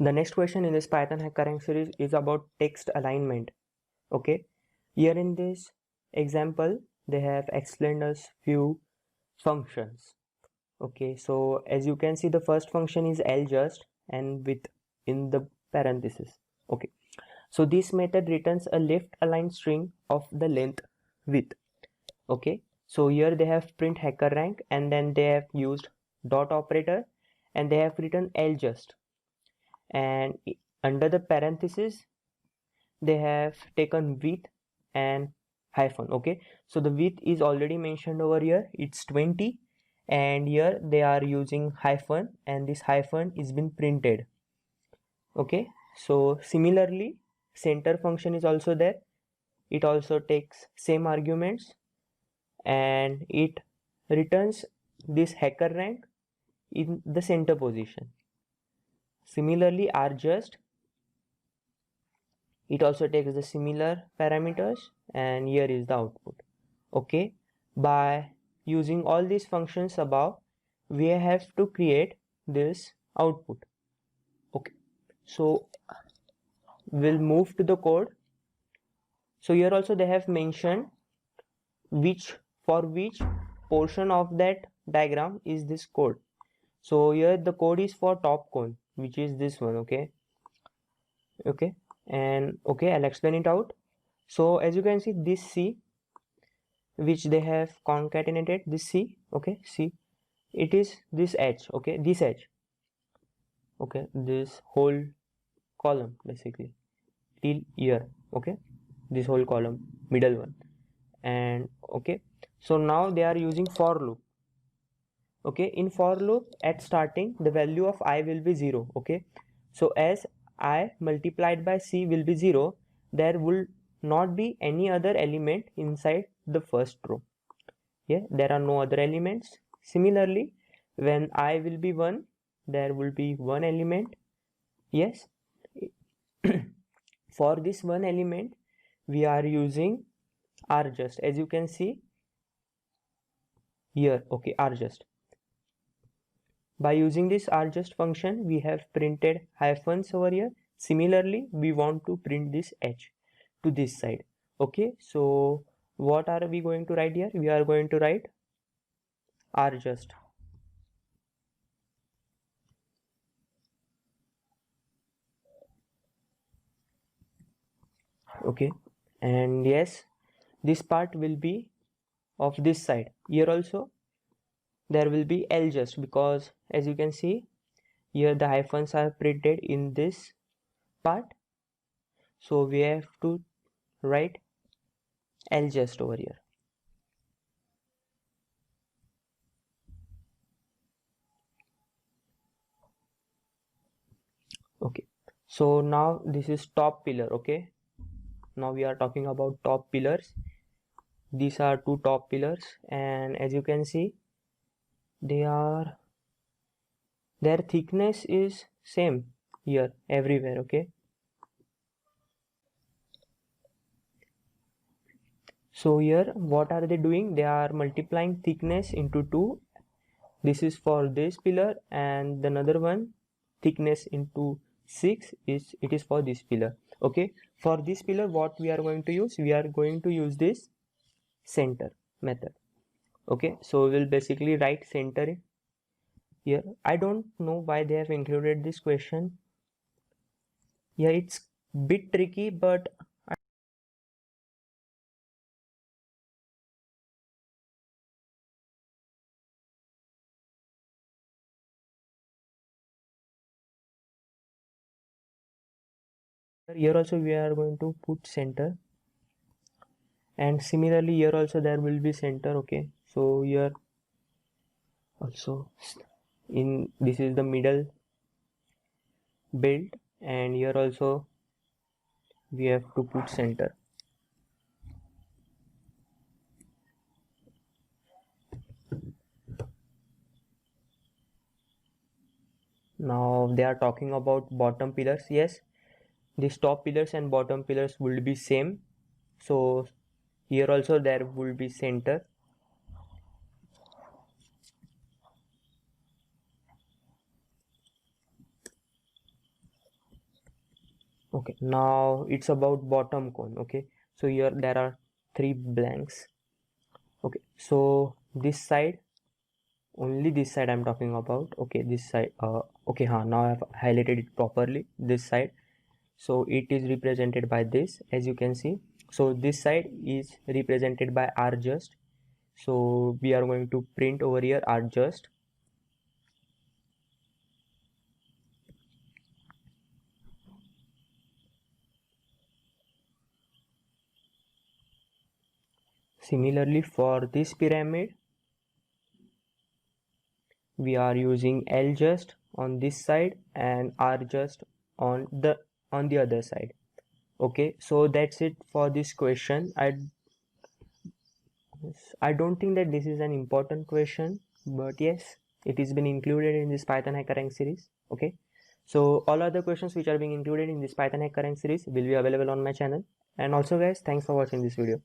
The next question in this Python HackerRank series is about text alignment. Okay, here in this example they have explained us few functions. Okay, so as you can see, the first function is ljust and with in the parenthesis. Okay, so this method returns a left aligned string of the length width. Okay, so here they have print HackerRank and then they have used dot operator and they have written ljust, and under the parenthesis they have taken width and hyphen. Okay, so the width is already mentioned over here, it's 20, and here they are using hyphen and this hyphen is been printed. Okay, so similarly center function is also there, it also takes same arguments and it returns this HackerRank in the center position. Similarly rjust, it also takes the similar parameters and here is the output. Okay, by using all these functions above we have to create this output. Okay, so we'll move to the code. So here also they have mentioned which portion of that diagram is this code. So here the code is for top cone, which is this one. Okay, and I'll explain it out. So as you can see, this C which they have concatenated, this C, okay, C, it is this H, okay, this H, okay, this whole column basically till here, okay, this whole column, middle one. And okay, so now they are using for loop. Okay, in for loop at starting the value of I will be 0. Okay, so as I multiplied by C will be 0, there will not be any other element inside the first row. Yeah, there are no other elements. Similarly, when I will be 1, there will be one element. Yes, for this one element we are using rjust, as you can see here. Okay, rjust. By using this rjust function we have printed hyphens over here. Similarly, we want to print this h to this side. Okay, so what are we going to write here? We are going to write rjust. Okay, and yes, this part will be of this side. Here also there will be ljust, because as you can see here the hyphens are printed in this part, so we have to write ljust over here. Okay, so now this is top pillar. Okay, now we are talking about top pillars. These are two top pillars, and as you can see their thickness is same here everywhere. Okay, so here what are they doing? They are multiplying thickness into 2. This is for this pillar, and another one thickness into 6 is for this pillar. Okay, for this pillar what we are going to use? We are going to use this center method. Okay, so we'll basically write center here. I don't know why they have included this question. Yeah, it's bit tricky, but here also we are going to put center, and similarly here also there will be center. Okay, so here also in this is the middle build, and here also we have to put center. Now they are talking about bottom pillars. Yes, these top pillars and bottom pillars will be same, so here also there will be center. Okay, now it's about bottom cone. Okay, so here there are 3 blanks. Okay, so this side, only this side I'm talking about. Okay, this side, okay, now I've highlighted it properly, this side. So it is represented by this, as you can see. So this side is represented by r just. So we are going to print over here r just. Similarly, for this pyramid, we are using L just on this side and R just on the other side. Okay, so that's it for this question. I don't think that this is an important question, but yes, it has been included in this Python HackerRank series. Okay, so all other questions which are being included in this Python HackerRank series will be available on my channel. And also guys, thanks for watching this video.